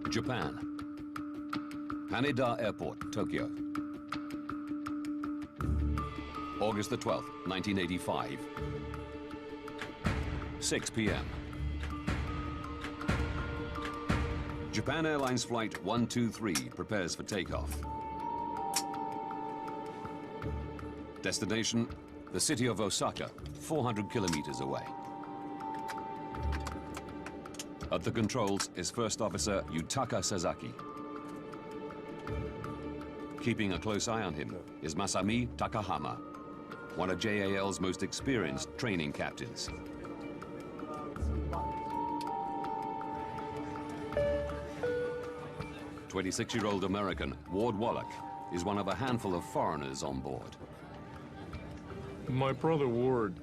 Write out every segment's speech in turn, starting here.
Japan. Haneda Airport, Tokyo. August the 12th, 1985. 6 p.m. Japan Airlines Flight 123 prepares for takeoff. Destination, the city of Osaka, 400 kilometers away. At the controls is First Officer Yutaka Sasaki. Keeping a close eye on him is Masami Takahama, one of JAL's most experienced training captains. "26-year-old American Ward Wallach is one of a handful of foreigners on board. My brother Ward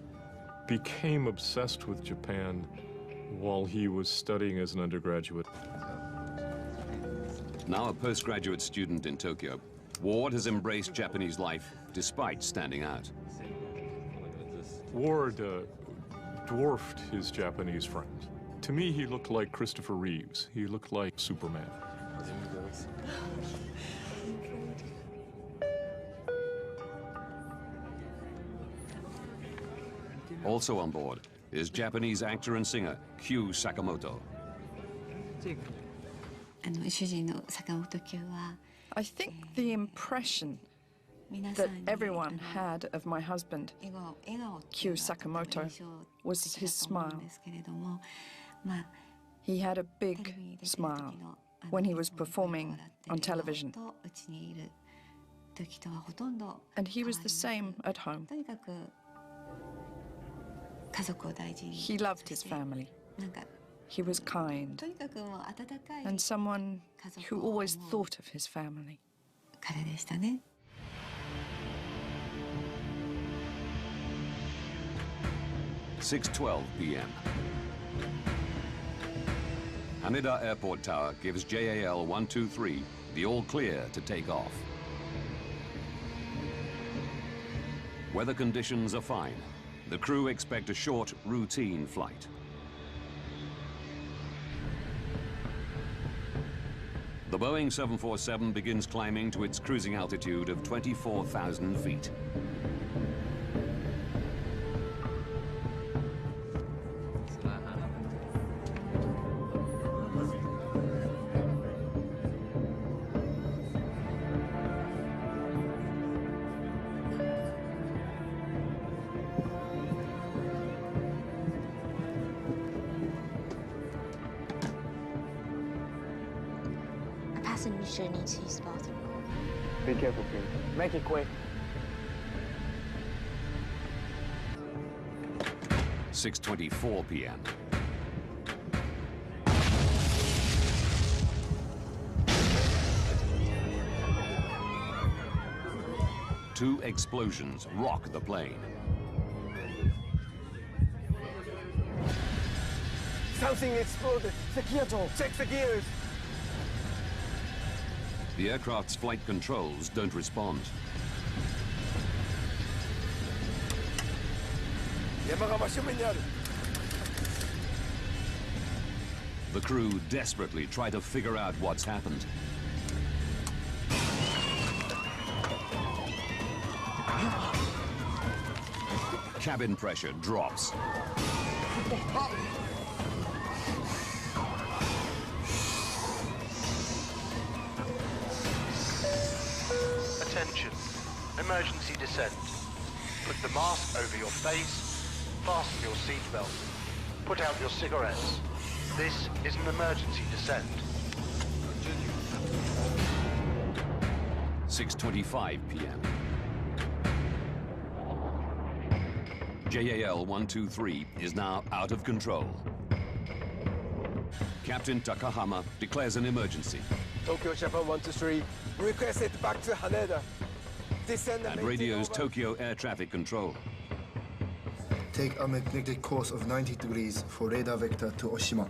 became obsessed with Japan while he was studying as an undergraduate. Now a postgraduate student in Tokyo, Ward has embraced Japanese life despite standing out. Ward dwarfed his Japanese friend. To me, he looked like Christopher Reeves. He looked like Superman. Also on board is Japanese actor and singer Kyu Sakamoto. I think the impression that everyone had of my husband, Kyu Sakamoto, was his smile. He had a big smile when he was performing on television. And he was the same at home. He loved his family. He was kind and someone who always thought of his family. 6:12 p.m. Haneda Airport Tower gives JAL 123 the all clear to take off. Weather conditions are fine. The crew expect a short, routine flight. The Boeing 747 begins climbing to its cruising altitude of 24,000 feet. Passenger needs to use the bathroom. Be careful, please. Make it quick. 6:24 p.m. Two explosions rock the plane. Something exploded. The gear door. Check the gears. The aircraft's flight controls don't respond. The crew desperately try to figure out what's happened. Cabin pressure drops. Attention, emergency descent. Put the mask over your face, fasten your seatbelt, put out your cigarettes. This is an emergency descent. 6:25 p.m. JAL 123 is now out of control. Captain Takahama declares an emergency. Tokyo Japan 123, request it back to Haneda. Descend And radios Tokyo Air Traffic Control. Take a magnetic course of 90 degrees for radar vector to Oshima.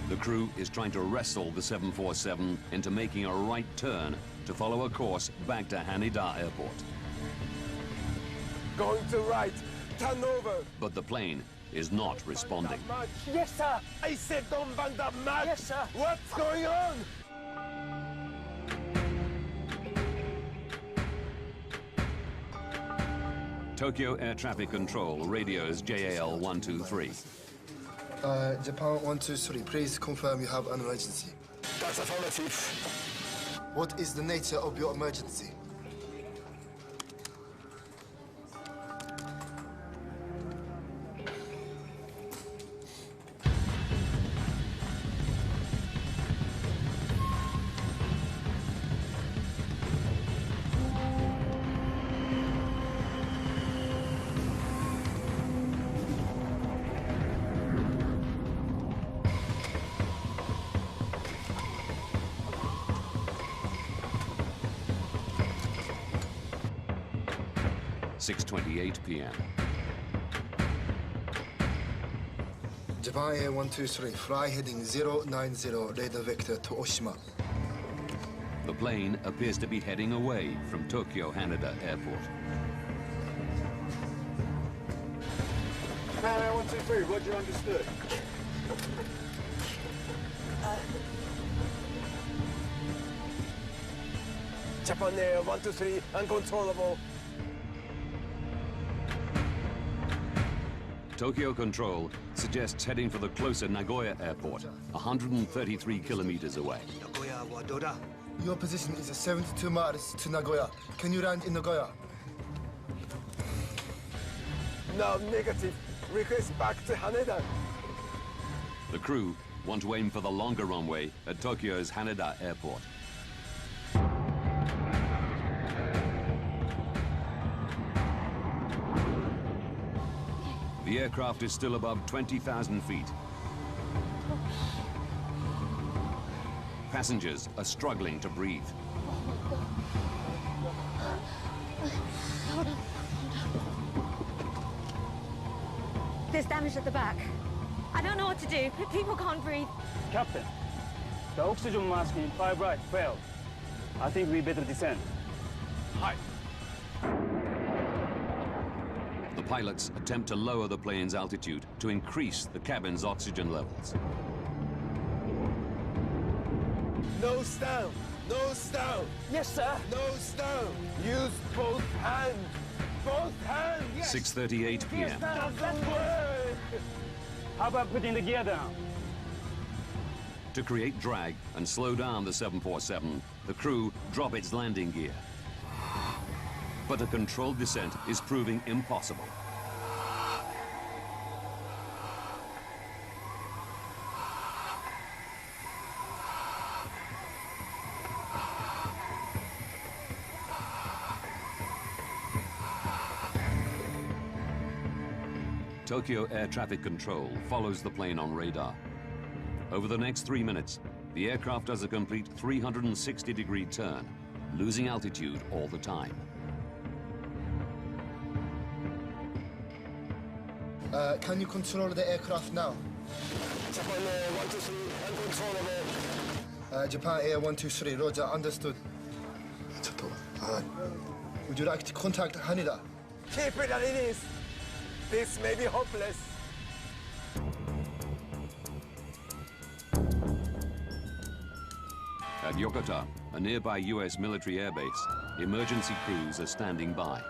The crew is trying to wrestle the 747 into making a right turn to follow a course back to Haneda Airport. Going to right, turn over. But the plane is not responding. Yes, sir. I said don't bang that much. Yes, sir. What's going on? Tokyo Air Traffic Control radios JAL 123. Japan 123, please confirm you have an emergency. That's affirmative. What is the nature of your emergency? (6:28 p.m.) Japan Air 123, fly heading 090, radar vector to Oshima. The plane appears to be heading away from Tokyo Haneda Airport. Japan Air 123, Roger, understood. Japan Air 123, uncontrollable. Tokyo Control suggests heading for the closer Nagoya Airport, 133 kilometers away. Your position is 72 miles to Nagoya. Can you land in Nagoya? No, negative. Request back to Haneda. The crew want to aim for the longer runway at Tokyo's Haneda Airport. The aircraft is still above 20,000 feet. Passengers are struggling to breathe. There's damage at the back. I don't know what to do. People can't breathe. Captain, the oxygen mask in 5 right failed. I think we better descend. Hi. The pilots attempt to lower the plane's altitude to increase the cabin's oxygen levels. Nose down. Nose down. Yes, sir. Nose down. Use both hands. Both hands. Yes. 6:38 p.m. Doesn't work. How about putting the gear down? To create drag and slow down the 747, the crew drop its landing gear. But a controlled descent is proving impossible. Tokyo Air Traffic Control follows the plane on radar. Over the next 3 minutes, the aircraft does a complete 360-degree turn, losing altitude all the time. Can you control the aircraft now? Japan Air 123, uncontrollable. Japan Air 123, Roger, understood. Would you like to contact Haneda? Keep it as it is. This may be hopeless. At Yokota, a nearby U.S. military airbase, emergency crews are standing by.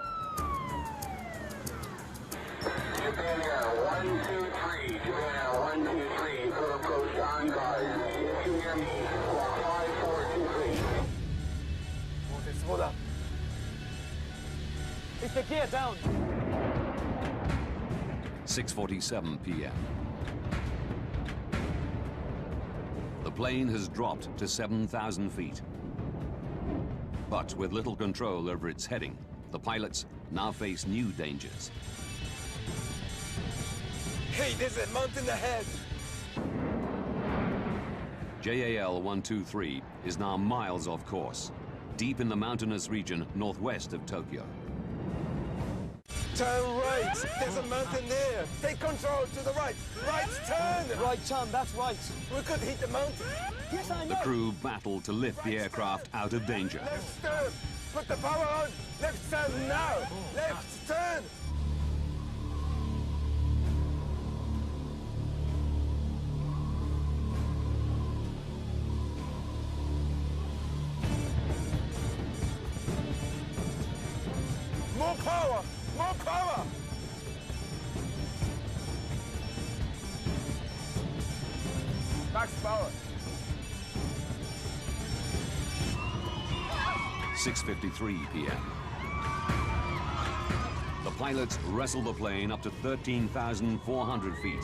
Japan Air 123, Japan Air 123, for approach on guard. If you hear me, squawk 5423. Is the gear down? 6:47 p.m. The plane has dropped to 7,000 feet. But with little control over its heading, the pilots now face new dangers. Hey, there's a mountain ahead. JAL 123 is now miles off course, deep in the mountainous region northwest of Tokyo. Turn right. There's a mountain there. Take control to the right. Right turn. Right turn, that's right. We could hit the mountain. Yes, I know. The crew battle to lift the aircraft out of danger. Left turn. Put the power on. Left turn now. Left turn. More power! More power! Max power. 6:53 p.m. The pilots wrestle the plane up to 13,400 feet.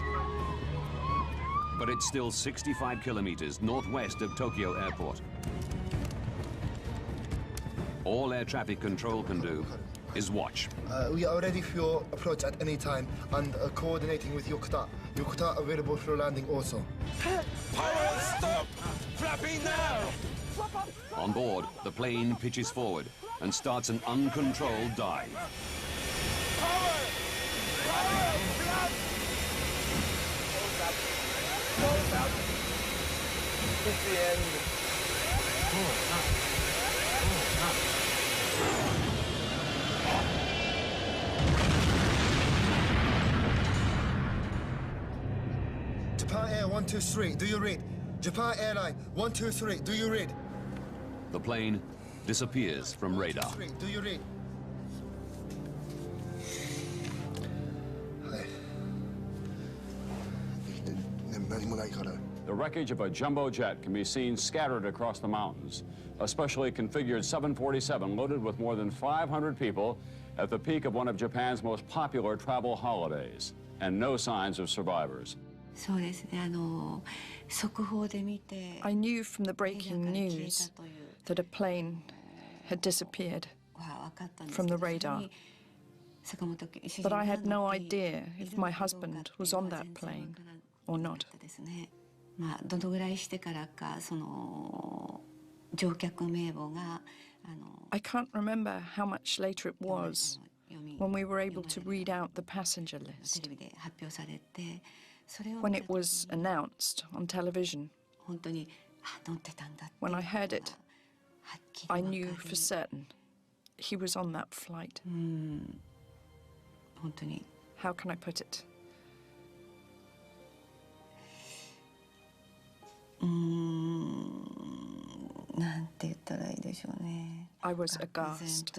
But it's still 65 kilometers northwest of Tokyo Airport. All air traffic control can do is watch. We are ready for your approach at any time and coordinating with Yokota. Yokota available for landing also. Power stop! Flapping now! On board, the plane pitches forward and starts an uncontrolled dive. Power! Power! Flap! Close up! It's the end. Japan Air 123, do you read? Japan Airline 123, do you read? The plane disappears from radar. 123, do you read? The wreckage of a jumbo jet can be seen scattered across the mountains. A specially configured 747 loaded with more than 500 people at the peak of one of Japan's most popular travel holidays, and no signs of survivors. I knew from the breaking news that a plane had disappeared from the radar. But I had no idea if my husband was on that plane or not. I can't remember how much later it was when we were able to read out the passenger list. When it was announced on television. When I heard it, I knew for certain he was on that flight. How can I put it? I was aghast.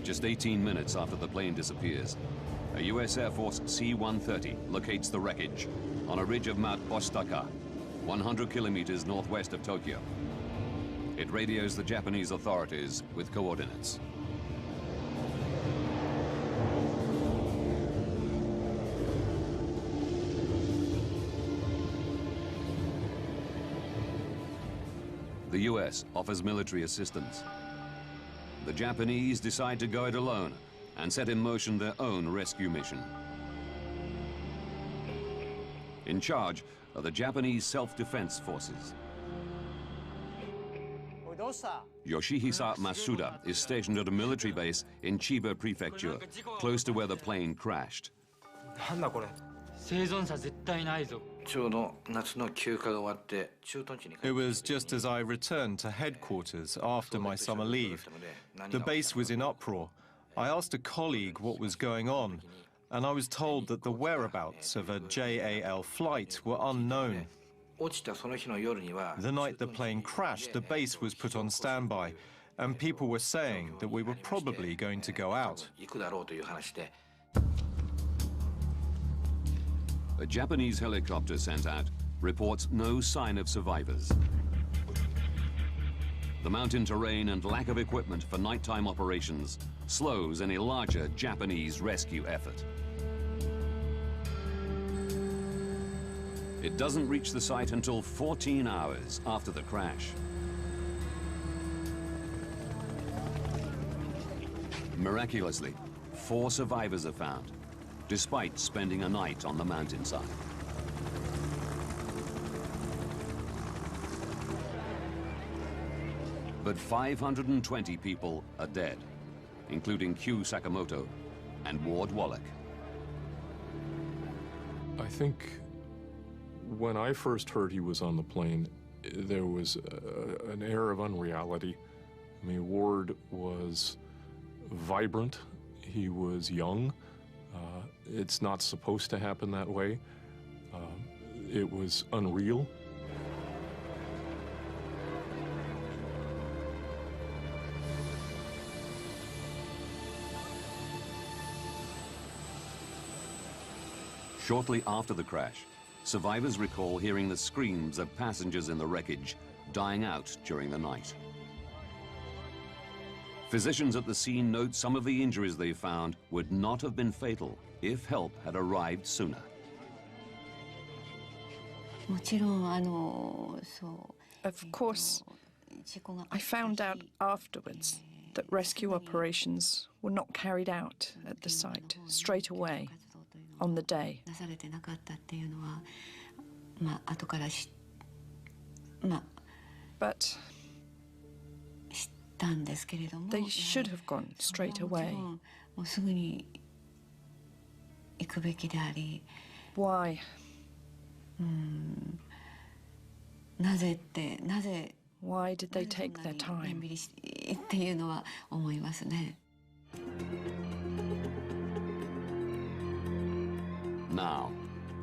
Just 18 minutes after the plane disappears, a U.S. Air Force C-130 locates the wreckage on a ridge of Mount Oshtaka, 100 kilometers northwest of Tokyo. It radios the Japanese authorities with coordinates. The U.S. offers military assistance. The Japanese decide to go it alone and set in motion their own rescue mission. In charge are the Japanese Self-Defense Forces. Yoshihisa Masuda is stationed at a military base in Chiba Prefecture, close to where the plane crashed. It was just as I returned to headquarters after my summer leave. The base was in uproar. I asked a colleague what was going on, and I was told that the whereabouts of a JAL flight were unknown. The night the plane crashed, the base was put on standby, and people were saying that we were probably going to go out. A Japanese helicopter sent out reports no sign of survivors. The mountain terrain and lack of equipment for nighttime operations slows any larger Japanese rescue effort. It doesn't reach the site until 14 hours after the crash. Miraculously, 4 survivors are found, despite spending a night on the mountainside. But 520 people are dead, including Q Sakamoto and Ward Wallach. I think when I first heard he was on the plane, there was an air of unreality. I mean, Ward was vibrant, he was young. It's not supposed to happen that way. It was unreal. Shortly after the crash, survivors recall hearing the screams of passengers in the wreckage dying out during the night. Physicians at the scene note some of the injuries they found would not have been fatal if help had arrived sooner. Of course, I found out afterwards that rescue operations were not carried out at the site straight away on the day. But they should have gone straight away. Why? Why did they take their time? Now,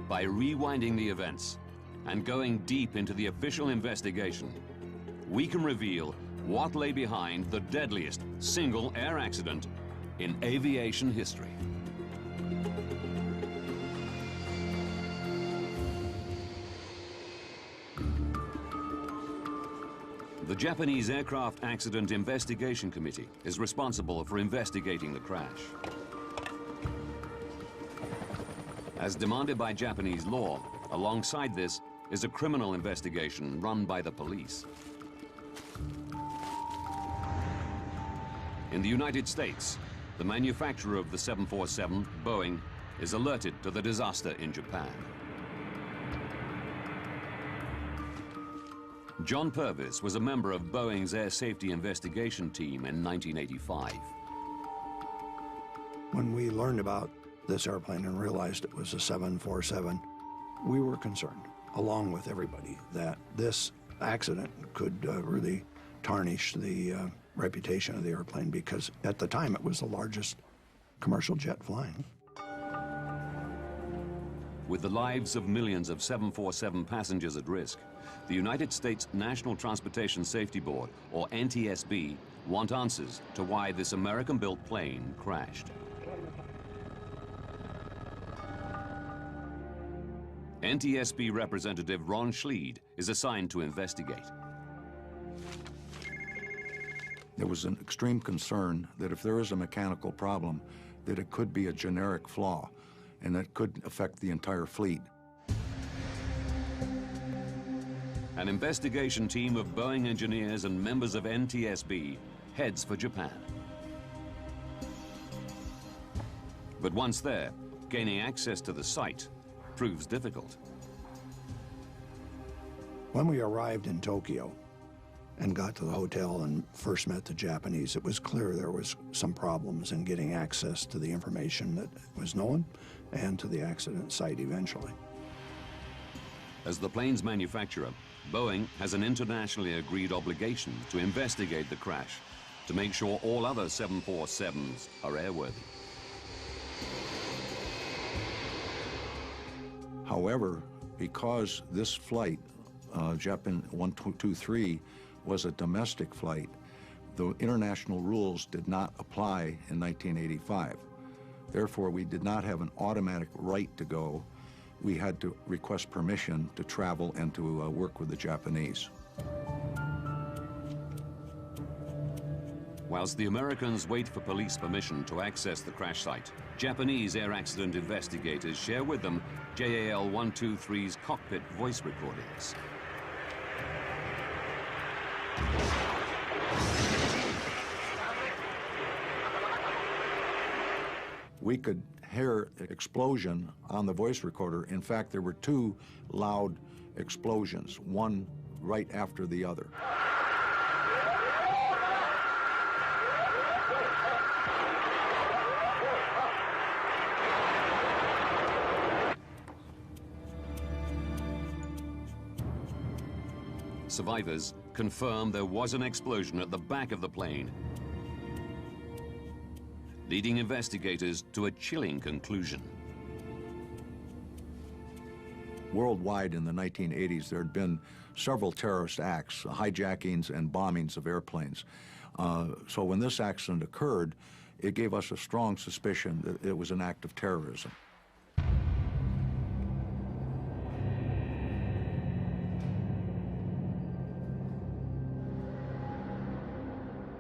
by rewinding the events and going deep into the official investigation, we can reveal what lay behind the deadliest single air accident in aviation history. The Japanese Aircraft Accident Investigation Committee is responsible for investigating the crash. As demanded by Japanese law, alongside this is a criminal investigation run by the police. In the United States, the manufacturer of the 747, Boeing, is alerted to the disaster in Japan. John Purvis was a member of Boeing's Air Safety Investigation Team in 1985. When we learned about this airplane and realized it was a 747, we were concerned, along with everybody, that this accident could really tarnish the reputation of the airplane, because at the time it was the largest commercial jet flying. With the lives of millions of 747 passengers at risk, the United States National Transportation Safety Board, or NTSB, want answers to why this American-built plane crashed. NTSB Representative Ron Schleed is assigned to investigate. There was an extreme concern that if there is a mechanical problem, that it could be a generic flaw, and that could affect the entire fleet. An investigation team of Boeing engineers and members of NTSB heads for Japan. But once there, gaining access to the site proves difficult. When we arrived in Tokyo and got to the hotel and first met the Japanese, it was clear there was some problems in getting access to the information that was known and to the accident site eventually. As the plane's manufacturer, Boeing has an internationally agreed obligation to investigate the crash to make sure all other 747s are airworthy. However, because this flight, Japan 123, was a domestic flight, the international rules did not apply in 1985. Therefore, we did not have an automatic right to go. We had to request permission to travel and to work with the Japanese. Whilst the Americans wait for police permission to access the crash site, Japanese air accident investigators share with them JAL 123's cockpit voice recordings. We could hear explosion on the voice recorder. In fact, there were two loud explosions, one right after the other. Survivors confirm there was an explosion at the back of the plane, leading investigators to a chilling conclusion. Worldwide in the 1980s, there had been several terrorist acts, hijackings and bombings of airplanes. So when this accident occurred, it gave us a strong suspicion that it was an act of terrorism.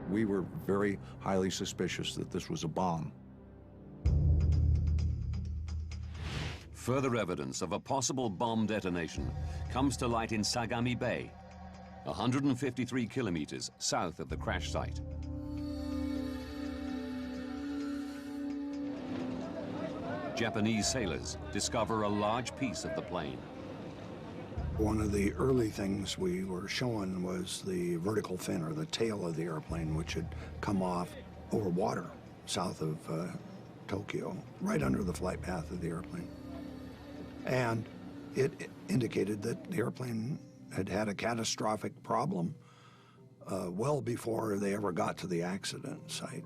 We were very highly suspicious that this was a bomb. Further evidence of a possible bomb detonation comes to light in Sagami Bay, 153 kilometers south of the crash site. Japanese sailors discover a large piece of the plane. One of the early things we were shown was the vertical fin, or the tail of the airplane, which had come off over water south of Tokyo, right under the flight path of the airplane. And it indicated that the airplane had had a catastrophic problem well before they ever got to the accident site.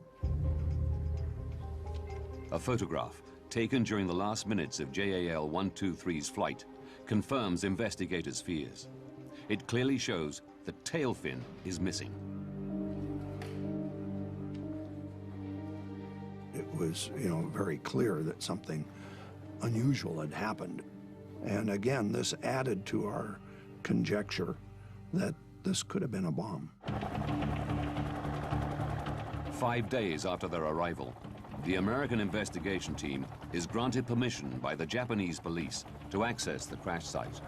A photograph taken during the last minutes of JAL 123's flight confirms investigators' fears. It clearly shows the tail fin is missing. It was, very clear that something unusual had happened. And again, this added to our conjecture that this could have been a bomb. 5 days after their arrival, the American investigation team is granted permission by the Japanese police to access the crash site.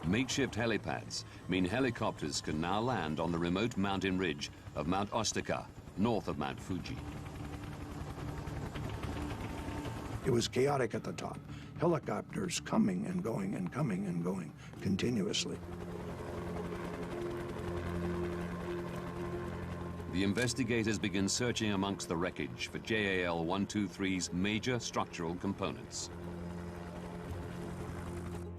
Makeshift helipads mean helicopters can now land on the remote mountain ridge of Mount Osaka, north of Mount Fuji. It was chaotic at the top. Helicopters coming and going and coming and going continuously. The investigators begin searching amongst the wreckage for JAL 123's major structural components.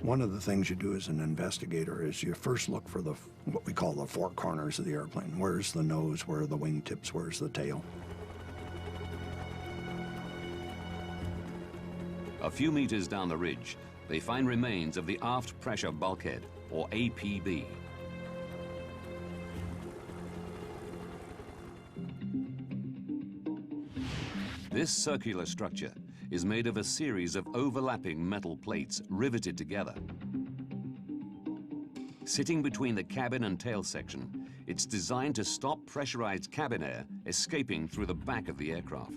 One of the things you do as an investigator is you first look for what we call the four corners of the airplane. Where's the nose? Where are the wingtips? Where's the tail? A few meters down the ridge, they find remains of the aft pressure bulkhead, or APB. This circular structure is made of a series of overlapping metal plates riveted together. Sitting between the cabin and tail section, it's designed to stop pressurized cabin air escaping through the back of the aircraft.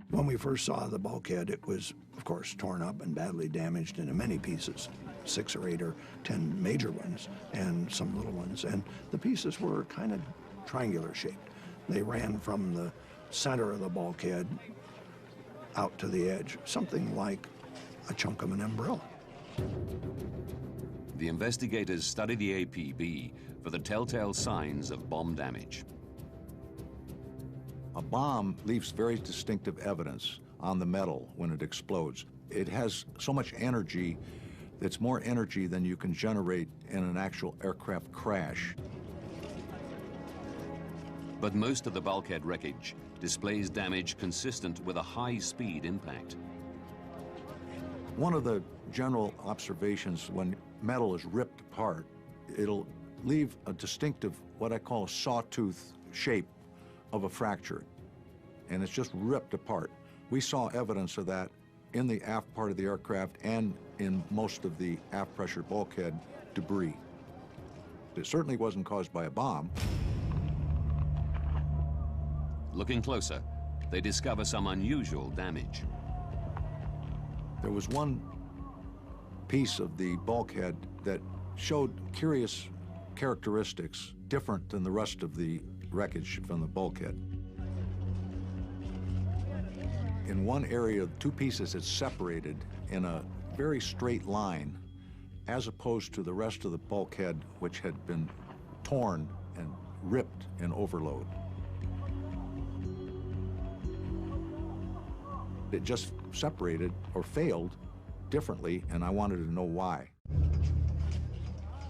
When we first saw the bulkhead, it was, of course, torn up and badly damaged into many pieces, 6 or 8 or 10 major ones and some little ones. And the pieces were kind of triangular shaped. They ran from the center of the bulkhead out to the edge, something like a chunk of an umbrella. The investigators study the APB for the telltale signs of bomb damage. A bomb leaves very distinctive evidence on the metal when it explodes. It has so much energy that's more energy than you can generate in an actual aircraft crash. But most of the bulkhead wreckage displays damage consistent with a high-speed impact. One of the general observations when metal is ripped apart, it'll leave a distinctive, what I call a sawtooth shape of a fracture, and it's just ripped apart. We saw evidence of that in the aft part of the aircraft and in most of the aft pressure bulkhead debris. It certainly wasn't caused by a bomb. Looking closer, they discover some unusual damage. There was one piece of the bulkhead that showed curious characteristics different than the rest of the wreckage from the bulkhead. In one area, 2 pieces had separated in a very straight line, as opposed to the rest of the bulkhead, which had been torn and ripped in overload. It just separated or failed differently, and I wanted to know why.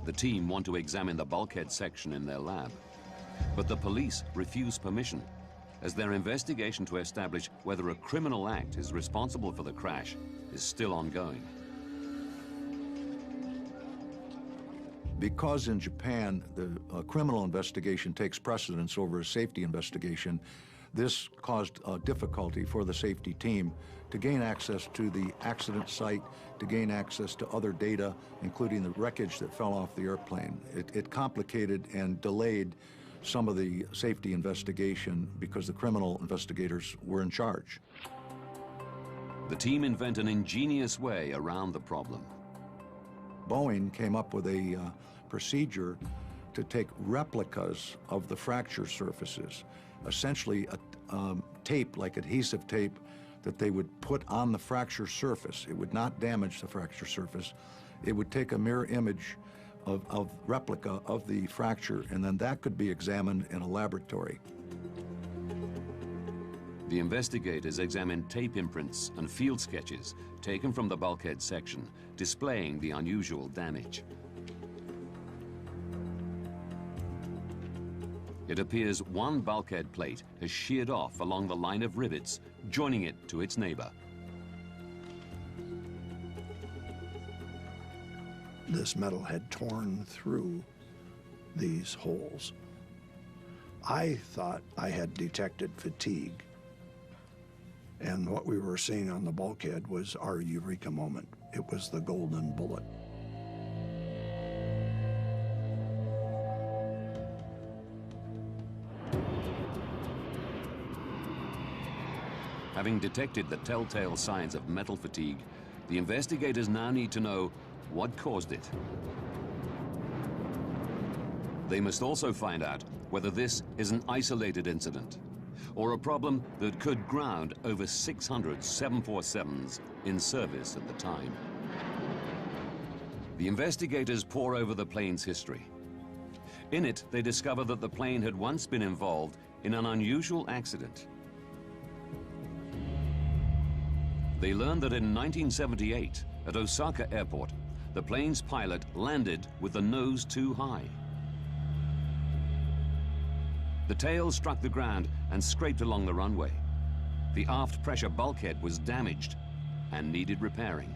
The team want to examine the bulkhead section in their lab, but the police refuse permission, as their investigation to establish whether a criminal act is responsible for the crash is still ongoing. Because in Japan, the criminal investigation takes precedence over a safety investigation, This caused difficulty for the safety team to gain access to the accident site, to gain access to other data, including the wreckage that fell off the airplane. It complicated and delayed some of the safety investigation because the criminal investigators were in charge. The team invent an ingenious way around the problem. Boeing came up with a procedure to take replicas of the fracture surfaces, essentially a tape, like adhesive tape, that they would put on the fracture surface. It would not damage the fracture surface. It would take a mirror image of replica of the fracture, and then that could be examined in a laboratory. The investigators examined tape imprints and field sketches taken from the bulkhead section, displaying the unusual damage. It appears one bulkhead plate has sheared off along the line of rivets, joining it to its neighbor. This metal had torn through these holes. I thought I had detected fatigue, and what we were seeing on the bulkhead was our eureka moment. It was the golden bullet. Having detected the telltale signs of metal fatigue, the investigators now need to know what caused it. They must also find out whether this is an isolated incident or a problem that could ground over 600 747s in service at the time. The investigators pore over the plane's history. In it, they discover that the plane had once been involved in an unusual accident. They learned that in 1978, at Osaka Airport, the plane's pilot landed with the nose too high. The tail struck the ground and scraped along the runway. The aft pressure bulkhead was damaged and needed repairing.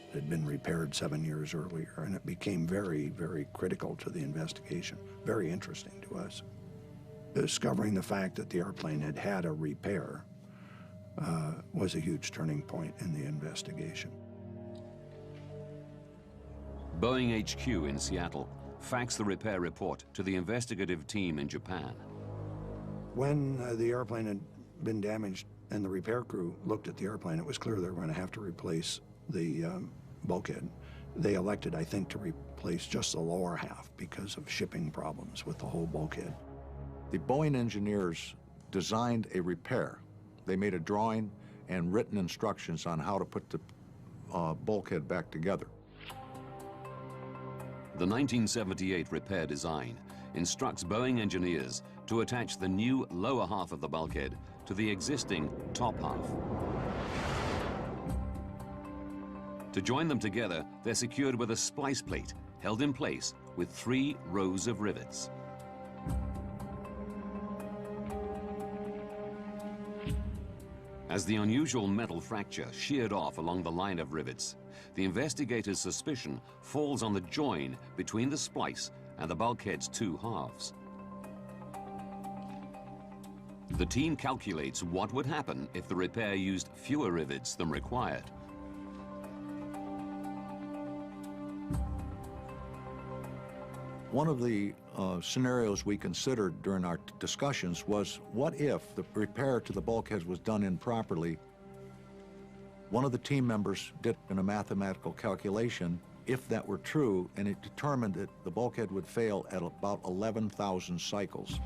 It had been repaired 7 years earlier, and it became very, very critical to the investigation, very interesting to us. Discovering the fact that the airplane had had a repair was a huge turning point in the investigation. Boeing HQ in Seattle faxed the repair report to the investigative team in Japan. When the airplane had been damaged and the repair crew looked at the airplane, it was clear they were going to have to replace the bulkhead. They elected, I think, to replace just the lower half because of shipping problems with the whole bulkhead. The Boeing engineers designed a repair. They made a drawing and written instructions on how to put the bulkhead back together. The 1978 repair design instructs Boeing engineers to attach the new lower half of the bulkhead to the existing top half. To join them together, they're secured with a splice plate held in place with 3 rows of rivets. As the unusual metal fracture sheared off along the line of rivets, the investigators' suspicion falls on the join between the splice and the bulkhead's 2 halves. The team calculates what would happen if the repair used fewer rivets than required. One of the scenarios we considered during our discussions was, what if the repair to the bulkhead was done improperly? One of the team members did a mathematical calculation, if that were true, and it determined that the bulkhead would fail at about 11,000 cycles.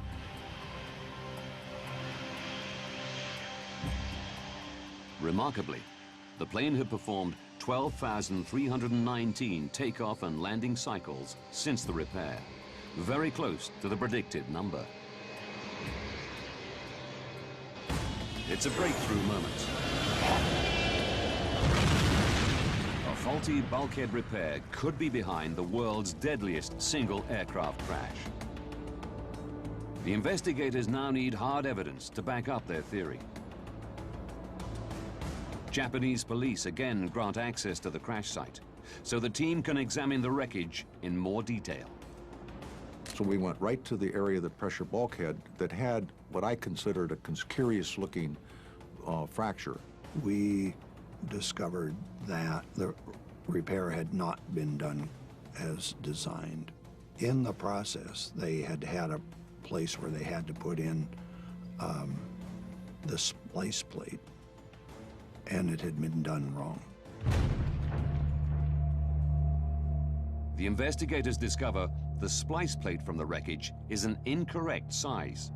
Remarkably, the plane had performed 12,319 takeoff and landing cycles since the repair, very close to the predicted number. It's a breakthrough moment. A faulty bulkhead repair could be behind the world's deadliest single aircraft crash. The investigators now need hard evidence to back up their theory. Japanese police again grant access to the crash site, so the team can examine the wreckage in more detail. So we went right to the area of the pressure bulkhead that had what I considered a curious-looking fracture. We discovered that the repair had not been done as designed. In the process, they had a place where they had to put in the splice plate, and it had been done wrong. The investigators discover the splice plate from the wreckage is an incorrect size.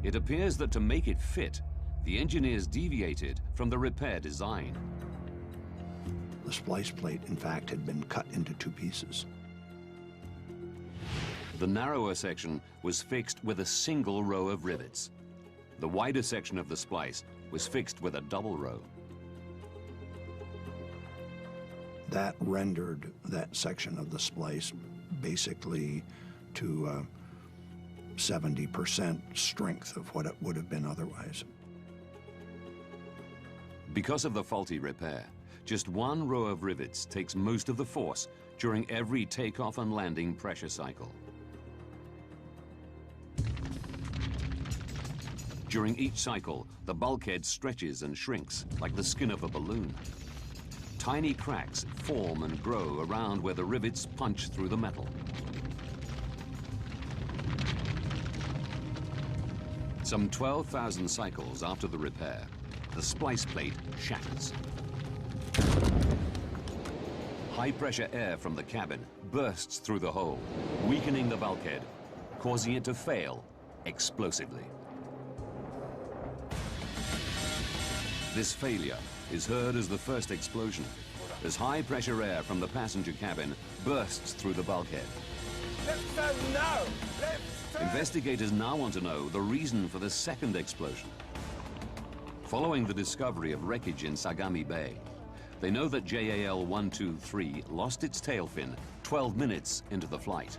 It appears that to make it fit, the engineers deviated from the repair design. The splice plate, in fact, had been cut into two pieces. The narrower section was fixed with a single row of rivets. The wider section of the splice was fixed with a double row. That rendered that section of the splice basically to 70% strength of what it would have been otherwise. Because of the faulty repair, just one row of rivets takes most of the force during every takeoff and landing pressure cycle. During each cycle, the bulkhead stretches and shrinks like the skin of a balloon. Tiny cracks form and grow around where the rivets punch through the metal. Some 12,000 cycles after the repair, the splice plate shatters. High-pressure air from the cabin bursts through the hole, weakening the bulkhead, causing it to fail explosively. This failure is heard as the first explosion, as high-pressure air from the passenger cabin bursts through the bulkhead. Left turn now! Left turn! Investigators now want to know the reason for the second explosion. Following the discovery of wreckage in Sagami Bay, they know that JAL 123 lost its tail fin 12 minutes into the flight.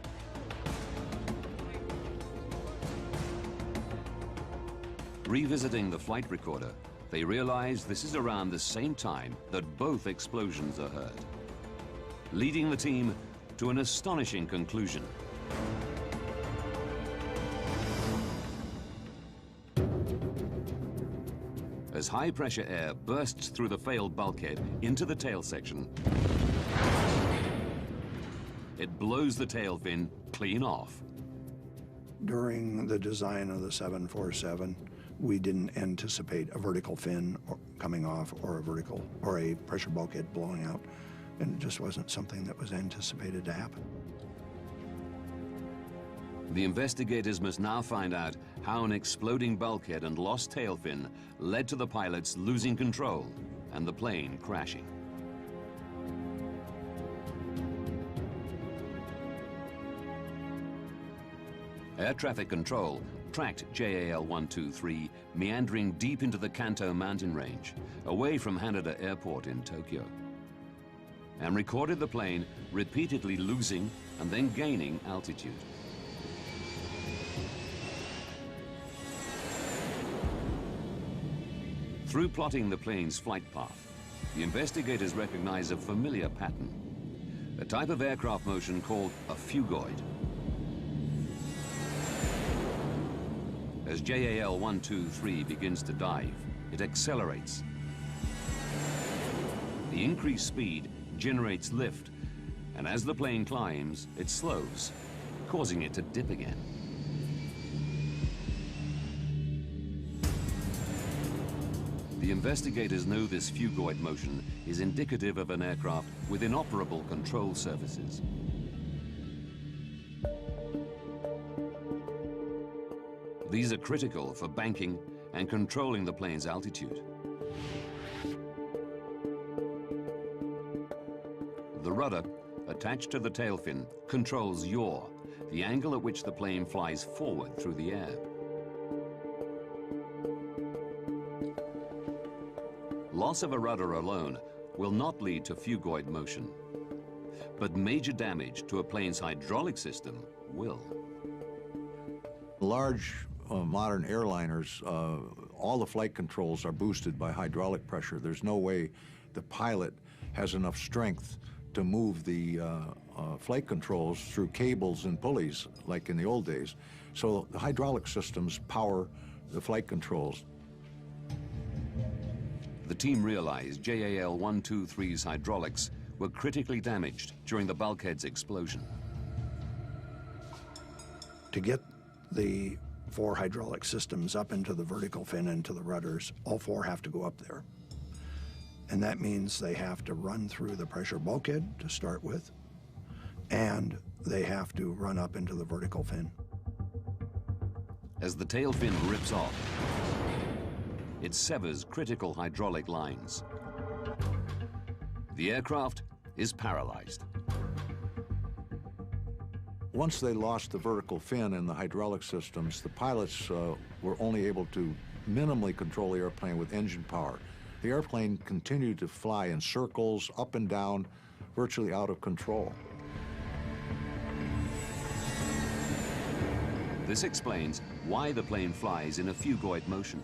Revisiting the flight recorder, they realize this is around the same time that both explosions are heard, leading the team to an astonishing conclusion. As high-pressure air bursts through the failed bulkhead into the tail section, it blows the tail fin clean off. During the design of the 747, we didn't anticipate a vertical fin coming off or a pressure bulkhead blowing out, and it just wasn't something that was anticipated to happen. The investigators must now find out how an exploding bulkhead and lost tail fin led to the pilots losing control and the plane crashing. Air traffic control tracked JAL 123 meandering deep into the Kanto mountain range, away from Haneda Airport in Tokyo, and recorded the plane repeatedly losing and then gaining altitude. Through plotting the plane's flight path, the investigators recognize a familiar pattern, a type of aircraft motion called a phugoid. As JAL 123 begins to dive, it accelerates. The increased speed generates lift, and as the plane climbs, it slows, causing it to dip again. The investigators know this phugoid motion is indicative of an aircraft with inoperable control surfaces. These are critical for banking and controlling the plane's altitude. The rudder, attached to the tail fin, controls yaw, the angle at which the plane flies forward through the air. Loss of a rudder alone will not lead to phugoid motion, but major damage to a plane's hydraulic system will. Large modern airliners, all the flight controls are boosted by hydraulic pressure. There's no way the pilot has enough strength to move the flight controls through cables and pulleys like in the old days. So the hydraulic systems power the flight controls. The team realized JAL 123's hydraulics were critically damaged during the bulkhead's explosion. To get the 4 hydraulic systems up into the vertical fin and to the rudders, all 4 have to go up there. And that means they have to run through the pressure bulkhead to start with, and they have to run up into the vertical fin. As the tail fin rips off, it severs critical hydraulic lines. The aircraft is paralyzed. Once they lost the vertical fin and the hydraulic systems, the pilots were only able to minimally control the airplane with engine power. The airplane continued to fly in circles, up and down, virtually out of control. This explains why the plane flies in a phugoid motion.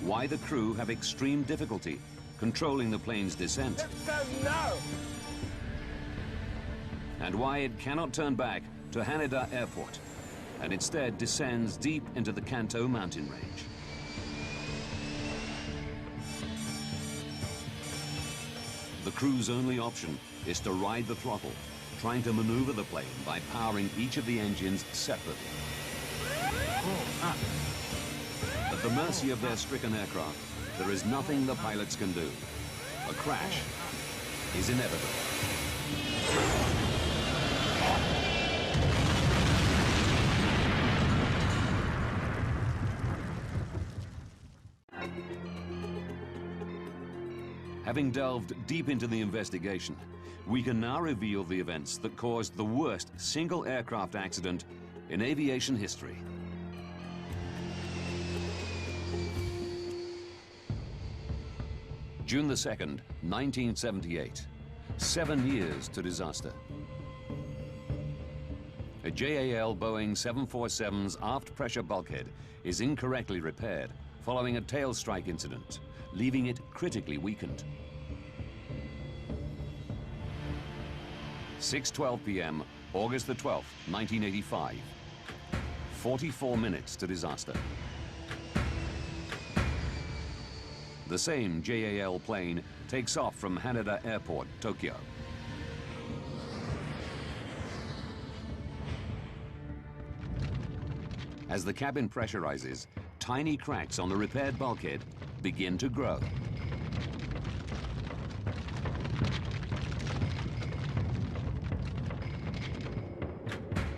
Why the crew have extreme difficulty controlling the plane's descent. And why it cannot turn back to Haneda Airport and instead descends deep into the Kanto mountain range. The crew's only option is to ride the throttle, trying to maneuver the plane by powering each of the engines separately. At the mercy of their stricken aircraft, there is nothing the pilots can do. A crash is inevitable. Having delved deep into the investigation, we can now reveal the events that caused the worst single aircraft accident in aviation history. June the 2nd, 1978. 7 years to disaster. A JAL Boeing 747's aft pressure bulkhead is incorrectly repaired following a tail strike incident, leaving it critically weakened. 6:12 p.m., August the 12th, 1985. 44 minutes to disaster. The same JAL plane takes off from Haneda Airport, Tokyo. As the cabin pressurizes, tiny cracks on the repaired bulkhead begin to grow.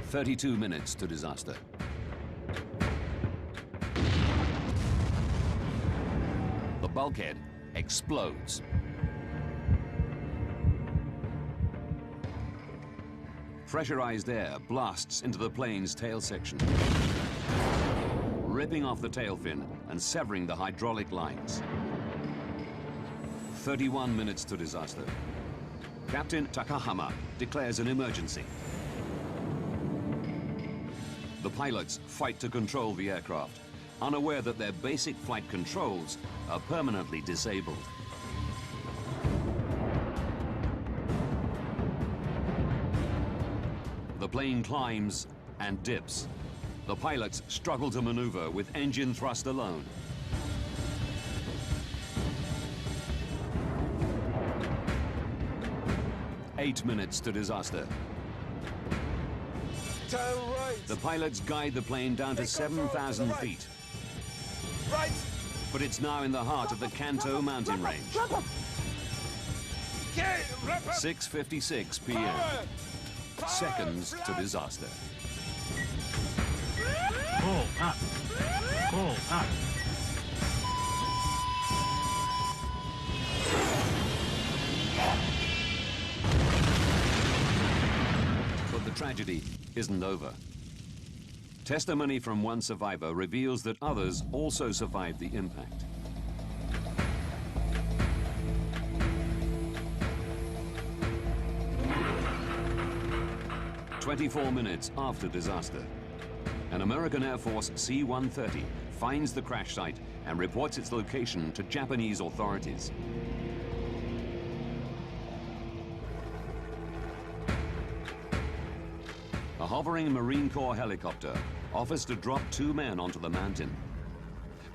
"32 minutes to disaster. The bulkhead explodes. Pressurized air blasts into the plane's tail section, ripping off the tail fin and severing the hydraulic lines. 31 minutes to disaster. Captain Takahama declares an emergency. The pilots fight to control the aircraft, unaware that their basic flight controls are permanently disabled. The plane climbs and dips. The pilots struggle to maneuver with engine thrust alone. Eight minutes to disaster. Turn right. The pilots guide the plane down to 7,000 feet. Right. But it's now in the heart of the Kanto mountain range. 6:56 p.m. Seconds to disaster. Pull up. Pull up. But the tragedy isn't over. Testimony from one survivor reveals that others also survived the impact. "24 minutes after disaster, an American Air Force C-130 finds the crash site and reports its location to Japanese authorities. hovering Marine Corps helicopter offers to drop 2 men onto the mountain.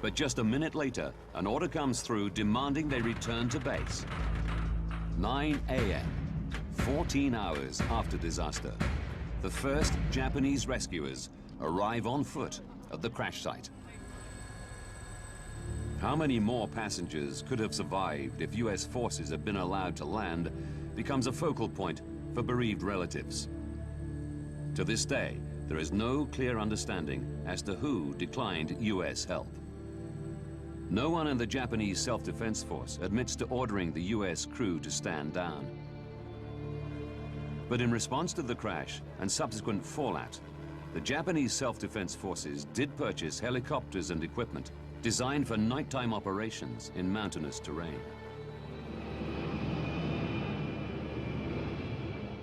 But just a minute later, an order comes through demanding they return to base. 9 a.m., 14 hours after disaster, the first Japanese rescuers arrive on foot at the crash site. How many more passengers could have survived if U.S. forces had been allowed to land becomes a focal point for bereaved relatives. To this day, there is no clear understanding as to who declined U.S. help. No one in the Japanese self-defense force admits to ordering the U.S. crew to stand down. But in response to the crash and subsequent fallout, the Japanese self-defense forces did purchase helicopters and equipment designed for nighttime operations in mountainous terrain.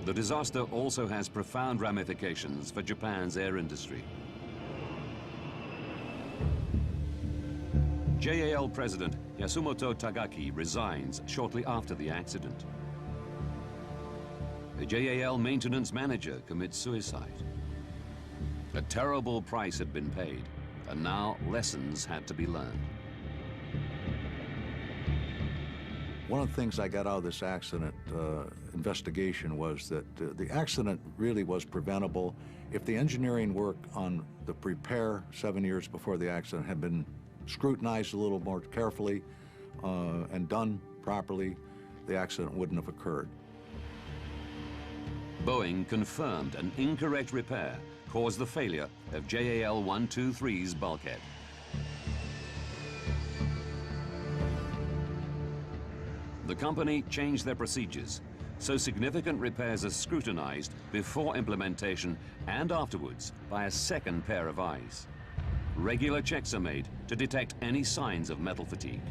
The disaster also has profound ramifications for Japan's air industry. JAL President Yasumoto Tagaki resigns shortly after the accident. The JAL maintenance manager commits suicide. A terrible price had been paid, and now lessons had to be learned. One of the things I got out of this accident investigation was that the accident really was preventable if the engineering work on the repair 7 years before the accident had been scrutinized a little more carefully and done properly, the accident wouldn't have occurred. Boeing confirmed an incorrect repair caused the failure of JAL 123's bulkhead. The company changed their procedures, so significant repairs are scrutinized before implementation and afterwards by a second pair of eyes. Regular checks are made to detect any signs of metal fatigue.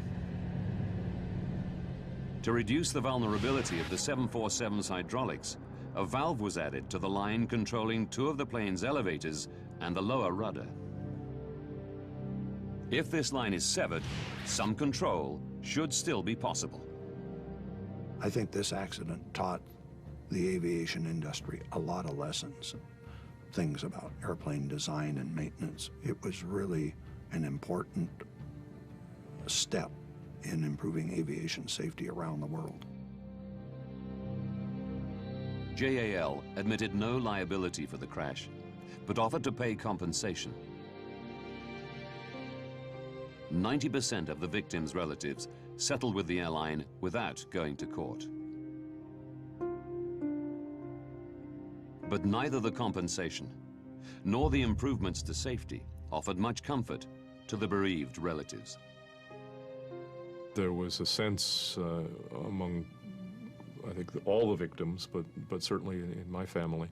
To reduce the vulnerability of the 747's hydraulics, a valve was added to the line controlling 2 of the plane's elevators and the lower rudder. If this line is severed, some control should still be possible. I think this accident taught the aviation industry a lot of lessons, things about airplane design and maintenance. It was really an important step in improving aviation safety around the world. JAL admitted no liability for the crash, but offered to pay compensation. 90% of the victims' relatives settled with the airline without going to court. But neither the compensation nor the improvements to safety offered much comfort to the bereaved relatives. There was a sense among, I think, all the victims, but certainly in my family,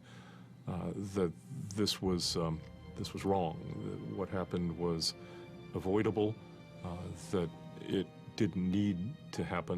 that this was wrong. What happened was avoidable, that it didn't need to happen.